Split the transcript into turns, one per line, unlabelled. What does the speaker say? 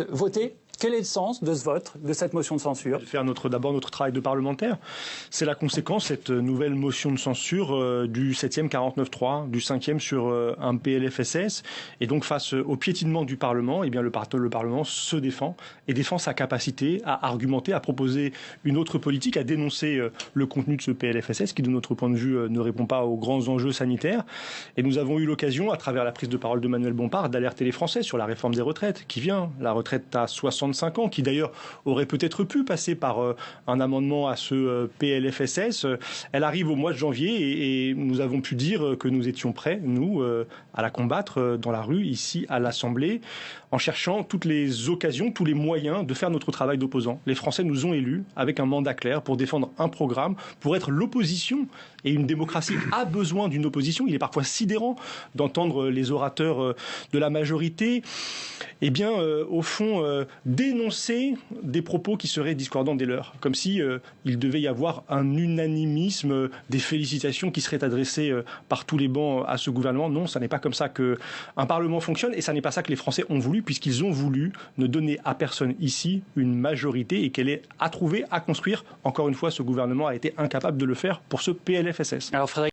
voter. Quel est le sens de ce vote, de cette motion de censure?
Faire d'abord notre travail de parlementaire. C'est la conséquence, cette nouvelle motion de censure du 7e 49.3, du 5e sur un PLFSS. Et donc face au piétinement du Parlement, eh bien le Parlement se défend et défend sa capacité à argumenter, à proposer une autre politique, à dénoncer le contenu de ce PLFSS qui, de notre point de vue, ne répond pas aux grands enjeux sanitaires. Et nous avons eu l'occasion, à travers la prise de parole de Manuel Bompard, d'alerter les Français sur la réforme des retraites qui vient. La retraite à 65 ans, qui d'ailleurs aurait peut-être pu passer par un amendement à ce PLFSS. Elle arrive au mois de janvier et nous avons pu dire que nous étions prêts, nous, à la combattre dans la rue, ici à l'Assemblée, en cherchant toutes les occasions, tous les moyens de faire notre travail d'opposant. Les Français nous ont élus avec un mandat clair pour défendre un programme, pour être l'opposition. Et une démocratie a besoin d'une opposition. Il est parfois sidérant d'entendre les orateurs de la majorité, eh bien, au fond, dénoncer des propos qui seraient discordants des leurs, comme si il devait y avoir un unanimisme, des félicitations qui seraient adressées par tous les bancs à ce gouvernement. Non, ça n'est pas comme ça qu'un Parlement fonctionne, et ça n'est pas ça que les Français ont voulu, puisqu'ils ont voulu ne donner à personne ici une majorité et qu'elle ait à trouver, à construire. Encore une fois, ce gouvernement a été incapable de le faire pour ce PLFSS.
Alors, Frédéric